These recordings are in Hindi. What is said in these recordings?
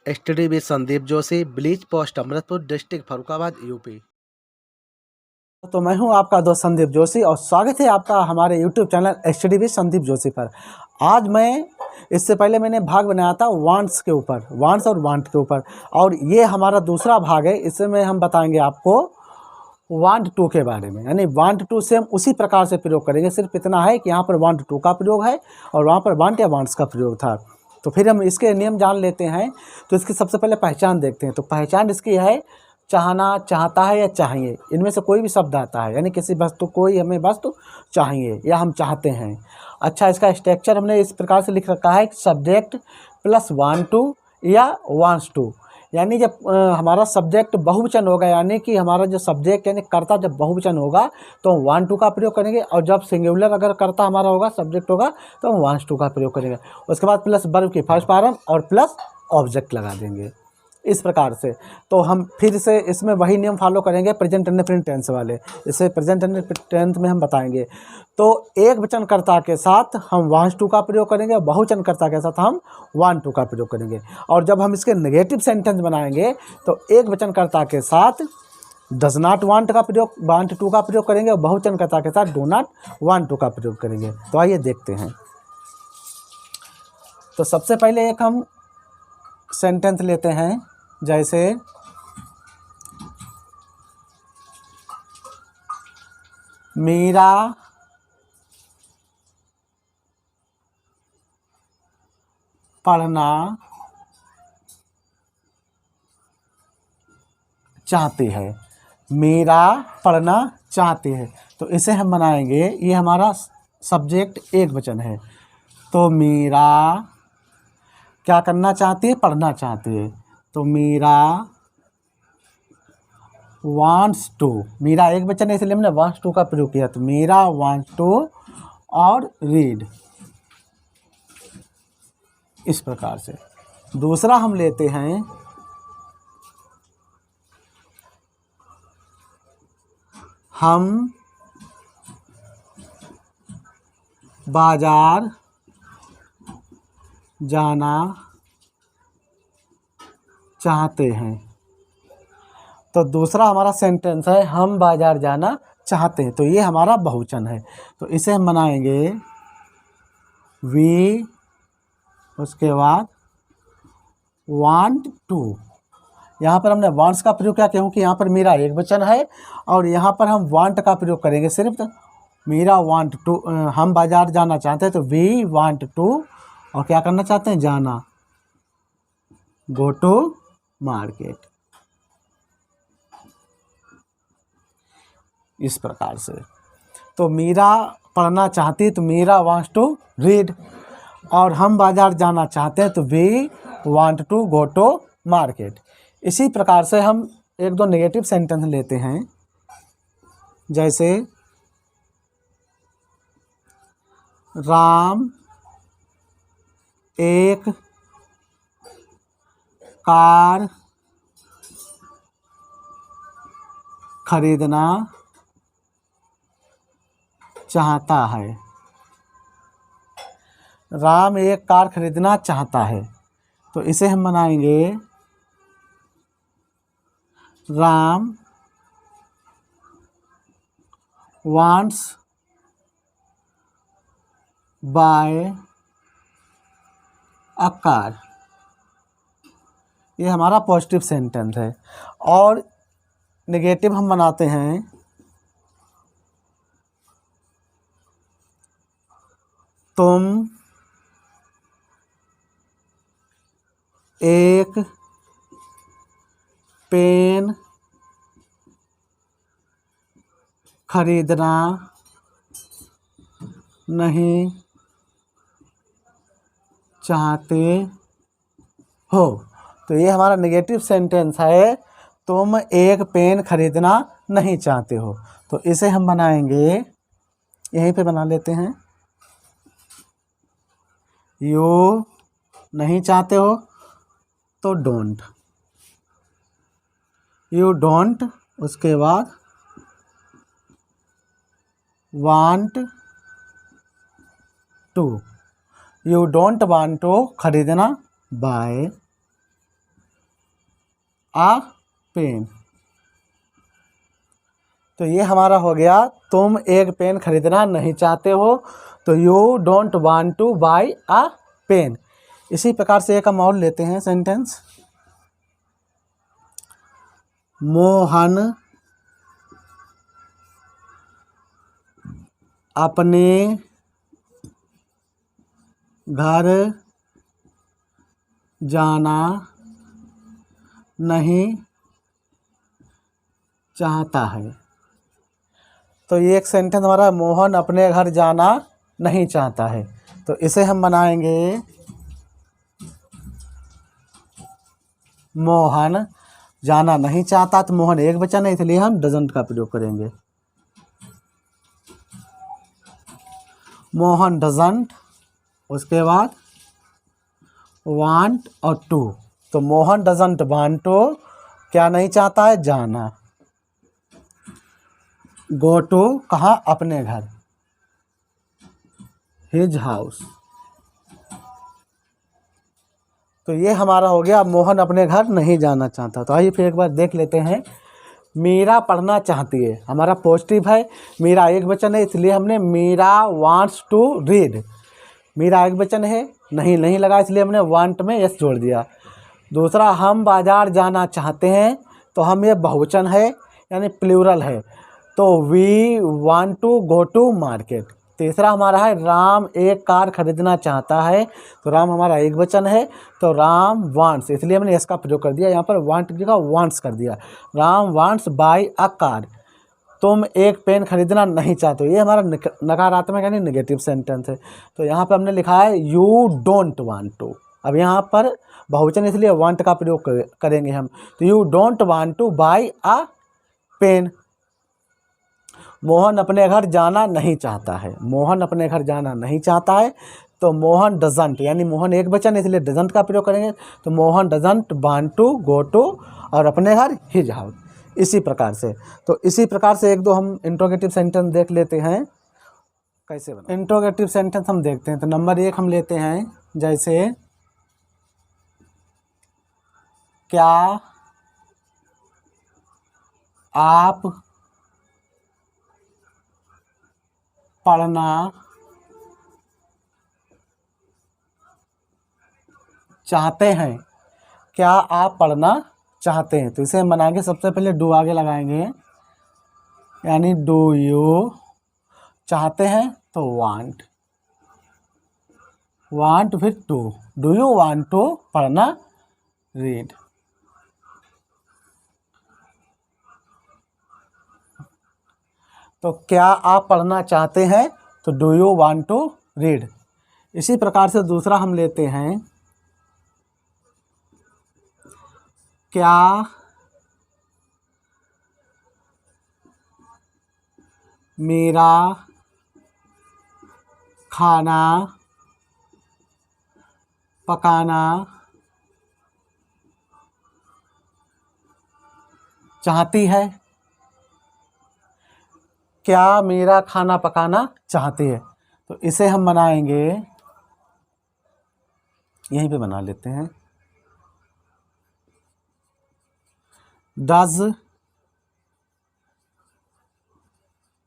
STD with Sandeep Joshi, bleach post Amritpur district Farrukhabad UP. तो मैं हूं आपका दोस्त संदीप जोशी और स्वागत है आपका हमारे YouTube channel STD with Sandeep Joshi पर। आज मैं इससे पहले मैंने भाग बनाया था वांट्स के ऊपर, वांट्स और वांट के ऊपर, और ये हमारा दूसरा भाग है। इसमें हम बताएंगे आपको वांट टू के बारे में, यानी वांट टू से हम उसी प्रकार से प्रयोग करेंगे। सिर्फ इतना है कि यहाँ पर वांट टू का प्रयोग है और वहाँ पर वांट या वांट्स का प्रयोग था। तो फिर हम इसके नियम जान लेते हैं। तो इसकी सबसे पहले पहचान देखते हैं। तो पहचान इसकी है चाहना, चाहता है या चाहिए, इनमें से कोई भी शब्द आता है, यानी किसी वस्तु, कोई हमें वस्तु चाहिए या हम चाहते हैं। अच्छा, इसका स्ट्रक्चर हमने इस प्रकार से लिख रखा है, सब्जेक्ट प्लस वांट टू या वांट्स टू। यानी जब हमारा सब्जेक्ट बहुवचन होगा, यानी कि हमारा जो सब्जेक्ट यानी कर्ता जब बहुवचन होगा तो हम वांट टू का प्रयोग करेंगे, और जब सिंगुलर अगर कर्ता हमारा होगा, सब्जेक्ट होगा, तो हम वांट्स टू का प्रयोग करेंगे। उसके बाद प्लस वर्ब की फर्स्ट फॉर्म और प्लस ऑब्जेक्ट लगा देंगे, इस प्रकार से। तो हम फिर से इसमें वही नियम फॉलो करेंगे प्रेजेंट इंडेफिनिट टेंस वाले। इसे प्रेजेंट इंडेफिनिट टेंस में हम बताएंगे। तो एक वचनकर्ता के साथ हम वांट्स टू का प्रयोग करेंगे, बहुवचनकर्ता के साथ हम वांट टू का प्रयोग करेंगे। और जब हम इसके नेगेटिव सेंटेंस बनाएंगे तो एक वचनकर्ता के साथ डज नॉट वांट का प्रयोग, वांट टू का प्रयोग करेंगे, और बहुवचनकर्ता के साथ डू नॉट वांट टू का प्रयोग करेंगे। तो आइए देखते हैं। तो सबसे पहले एक हम सेंटेंस लेते हैं, जैसे मेरा पढ़ना चाहती है, मेरा पढ़ना चाहती है। तो इसे हम बनाएंगे, ये हमारा सब्जेक्ट एक वचन है। तो मेरा क्या करना चाहती है, पढ़ना चाहती है। तो मेरा वांट्स टू, मेरा एक वचन है इसलिए हमने वांट्स टू का प्रयोग किया। तो मेरा वांट्स टू और रीड, इस प्रकार से। दूसरा हम लेते हैं, हम बाजार जाना चाहते हैं। तो दूसरा हमारा सेंटेंस है हम बाजार जाना चाहते हैं। तो ये हमारा बहुवचन है। तो इसे हम बनाएंगे वी, उसके बाद वांट टू। यहाँ पर हमने वांट्स का प्रयोग किया क्योंकि यहाँ पर मेरा एक वचन है, और यहाँ पर हम वांट का प्रयोग करेंगे सिर्फ। तो मेरा वांट टू, हम बाजार जाना चाहते हैं, तो वी वांट टू, और क्या करना चाहते हैं, जाना, गो टू मार्केट, इस प्रकार से। तो मीरा पढ़ना चाहती है, तो मीरा वांट्स टू रीड, और हम बाजार जाना चाहते हैं, तो we want to go to market. इसी प्रकार से हम एक दो नेगेटिव सेंटेंस लेते हैं, जैसे राम एक कार खरीदना चाहता है। राम एक कार खरीदना चाहता है। तो इसे हम बनाएंगे Ram wants buy a car. ये हमारा पॉजिटिव सेंटेंस है। और नेगेटिव हम बनाते हैं, तुम एक पेन खरीदना नहीं चाहते हो। तो ये हमारा नेगेटिव सेंटेंस है, तुम एक पेन खरीदना नहीं चाहते हो। तो इसे हम बनाएंगे, यहीं पे बना लेते हैं, यू नहीं चाहते हो तो डोंट, यू डोंट, उसके बाद want to, you don't want to खरीदना, बाय आ पेन। तो ये हमारा हो गया, तुम एक पेन खरीदना नहीं चाहते हो, तो you don't want to buy a pen. इसी प्रकार से एक हम और लेते हैं सेंटेंस, मोहन अपने घर जाना नहीं चाहता है। तो ये एक सेंटेंस हमारा, मोहन अपने घर जाना नहीं चाहता है। तो इसे हम बनाएंगे, मोहन जाना नहीं चाहता, तो मोहन एक वचन है इसलिए हम डजंट का प्रयोग करेंगे। मोहन डजंट, उसके बाद वांट और टू। तो मोहन डजंट वांट टू, क्या नहीं चाहता है, जाना। गो टू, कहाँ, अपने घर, हिज हाउस। तो ये हमारा हो गया, मोहन अपने घर नहीं जाना चाहता। तो आइए फिर एक बार देख लेते हैं, मीरा पढ़ना चाहती है, हमारा पॉजिटिव है, मीरा एक वचन है इसलिए हमने Meera wants to read. Meera एक वचन है, नहीं लगा इसलिए हमने वांट में यस जोड़ दिया। दूसरा, हम बाजार जाना चाहते हैं, तो हम ये बहुवचन है यानी प्लूरल है, तो we want to go to market. तीसरा हमारा है, राम एक कार खरीदना चाहता है, तो राम हमारा एक वचन है, तो राम वांट्स, इसलिए हमने इसका प्रयोग कर दिया, यहाँ पर वांट की जगह वांट्स कर दिया। Ram wants buy a car. तुम एक पेन खरीदना नहीं चाहते, ये हमारा नकारात्मक यानी नेगेटिव सेंटेंस है। तो यहाँ पर हमने लिखा है यू डोंट वांट टू। अब यहाँ पर बहुवचन इसलिए वांट का प्रयोग करेंगे हम, तो you don't want to buy a pen. Mohan अपने घर जाना नहीं चाहता है, मोहन अपने घर जाना नहीं चाहता है, तो मोहन डजंट, यानी मोहन एक वचन इसलिए डजंट का प्रयोग करेंगे, तो Mohan doesn't want to go to, और अपने घर हिज हाउस। इसी प्रकार से, तो इसी प्रकार से एक दो हम इंट्रोगेटिव सेंटेंस देख लेते हैं कैसे बना। इंट्रोगेटिव सेंटेंस हम देखते हैं, तो नंबर 1 हम लेते हैं, जैसे क्या आप पढ़ना चाहते हैं, क्या आप पढ़ना चाहते हैं। तो इसे हम बनाएंगे, सबसे पहले डू आगे लगाएंगे, यानी डू यू, चाहते हैं तो वांट, वांट फिर to, do you want to पढ़ना, रीड। तो क्या आप पढ़ना चाहते हैं, तो do you want to read. इसी प्रकार से दूसरा हम लेते हैं, क्या मेरा खाना पकाना चाहती है, क्या मेरा खाना पकाना चाहती है। तो इसे हम बनाएंगे, यहीं पे बना लेते हैं, डज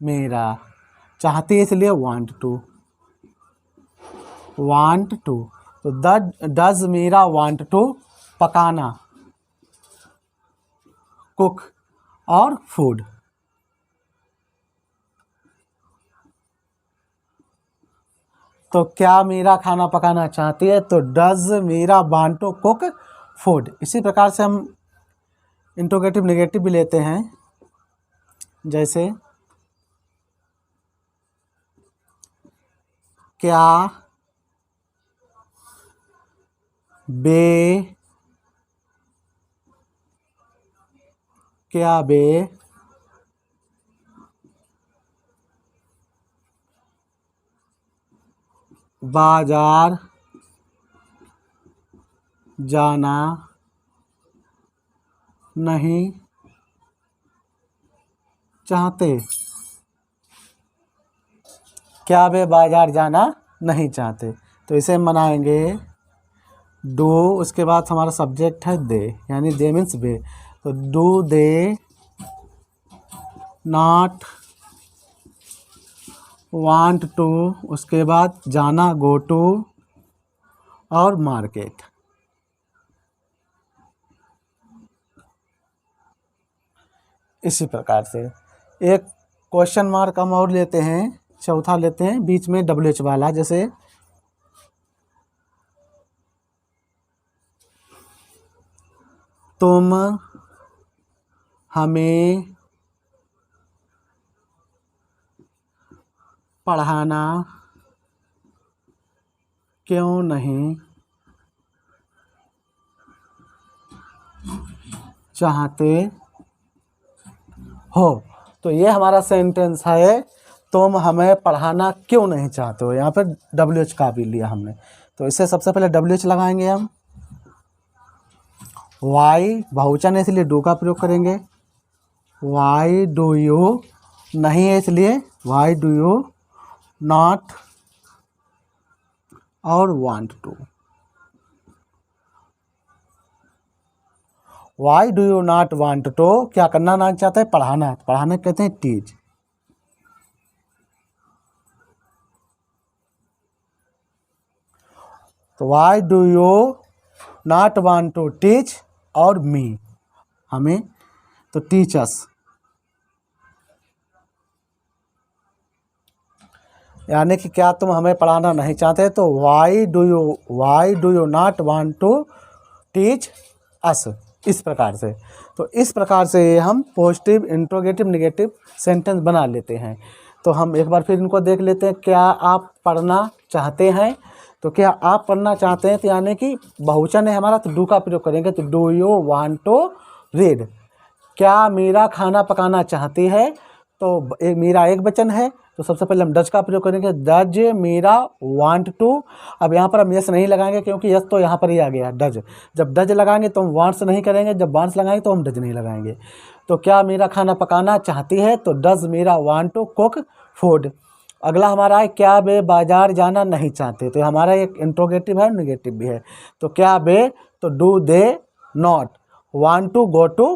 मेरा, चाहती है इसलिए वांट टू, वांट टू, तो डज मेरा वांट टू पकाना, कुक और फूड। तो क्या मेरा खाना पकाना चाहती है, तो डज मेरा वांट टू कुक फूड। इसी प्रकार से हम इंट्रोगेटिव नेगेटिव भी लेते हैं, जैसे क्या बे बाजार जाना नहीं चाहते, क्या वे बाजार जाना नहीं चाहते। तो इसे हम बनाएंगे, डू, उसके बाद हमारा सब्जेक्ट है दे, यानी दे मीन्स वे, तो do they not want to, उसके बाद जाना गो टू, और मार्केट। इसी प्रकार से एक क्वेश्चन मार्क हम और लेते हैं, चौथा लेते हैं बीच में WH वाला, जैसे तुम हमें पढ़ाना क्यों नहीं चाहते हो। तो ये हमारा सेंटेंस है, तुम हमें पढ़ाना क्यों नहीं चाहते हो। यहाँ पर WH का भी लिया हमने, तो इससे सबसे पहले WH लगाएंगे हम। वाई बहुवचन है इसलिए डू का प्रयोग करेंगे। वाई डू यू नहीं है इसलिए वाई डू यू नॉट और want to. Why do you not want to, क्या करना ना चाहते हैं, पढ़ाना। पढ़ाना कहते हैं टीच। तो why do you not want to teach और मी, हमें, तो टीच अस, यानी कि क्या तुम हमें पढ़ाना नहीं चाहते, तो why do you not want to teach us, इस प्रकार से। तो इस प्रकार से हम पॉजिटिव, इंट्रोगेटिव, नेगेटिव सेंटेंस बना लेते हैं। तो हम एक बार फिर इनको देख लेते हैं। क्या आप पढ़ना चाहते हैं, तो क्या आप पढ़ना चाहते हैं, तो यानी कि बहुवचन है हमारा, तो डू का प्रयोग करेंगे, तो do you want to read. क्या मीरा खाना पकाना चाहती है, तो एक मीरा एक वचन है, तो सबसे पहले हम डज का प्रयोग करेंगे, डज मीरा वांट टू। अब यहाँ पर हम यस नहीं लगाएंगे क्योंकि यस तो यहाँ पर ही आ गया डज। जब डज लगाएंगे तो हम वांट्स नहीं करेंगे, जब वांट्स लगाएंगे तो हम डज नहीं लगाएंगे। तो क्या मीरा खाना पकाना चाहती है, तो does Meera want to cook food. अगला हमारा है, क्या वे बाजार जाना नहीं चाहते, तो हमारा एक इंट्रोगेटिव है, नेगेटिव भी है। तो क्या वे, तो do they not want to go to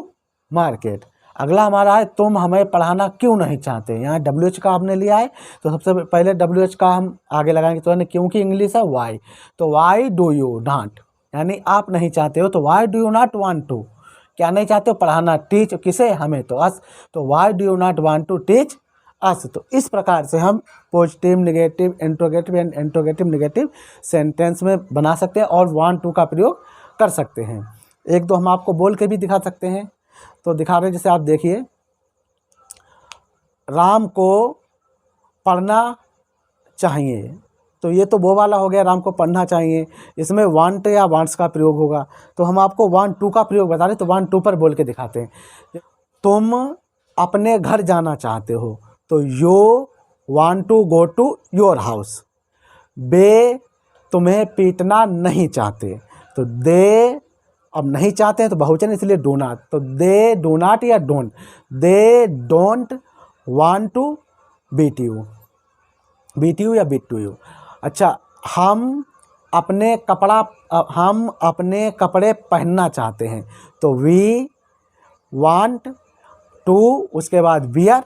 market. अगला हमारा है, तुम हमें पढ़ाना क्यों नहीं चाहते। यहाँ WH का हमने लिया है, तो सबसे पहले WH का हम आगे लगाएंगे, तो यानी क्योंकि इंग्लिश है वाई, तो वाई डू यू नॉट, यानी आप नहीं चाहते हो, तो why do you not want to, क्या नहीं चाहते हो, पढ़ाना। टीच किसे, हमें, तो अस, तो why do you not want to teach us. तो इस प्रकार से हम positive, negative, interrogative and interrogative negative sentence में बना सकते हैं और वांट टू का प्रयोग कर सकते हैं। एक दो हम आपको बोल के भी दिखा सकते हैं, तो दिखा रहे हैं, जैसे आप देखिए, राम को पढ़ना चाहिए, तो ये तो वो वाला हो गया, राम को पढ़ना चाहिए। इसमें वांट या वांट्स का प्रयोग होगा, तो हम आपको वांट टू का प्रयोग बता रहे, तो वांट टू पर बोल के दिखाते हैं। तुम अपने घर जाना चाहते हो, तो you want to go to your house. वे तुम्हें पीटना नहीं चाहते, तो दे, अब नहीं चाहते हैं तो बहुवचन इसलिए डू नॉट, तो दे डू नॉट या don't, they don't want to beat you, या बीट टू यू। अच्छा, हम अपने कपड़े पहनना चाहते हैं, तो वी वांट टू, उसके बाद वियर,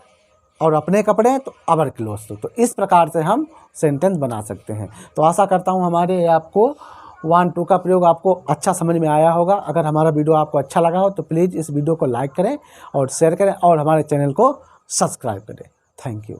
और अपने कपड़े तो अवर क्लोथ्स। तो इस प्रकार से हम सेंटेंस बना सकते हैं। तो आशा करता हूँ हमारे आपको वांट टू का प्रयोग आपको अच्छा समझ में आया होगा। अगर हमारा वीडियो आपको अच्छा लगा हो तो प्लीज़ इस वीडियो को लाइक करें और शेयर करें और हमारे चैनल को सब्सक्राइब करें। Thank you.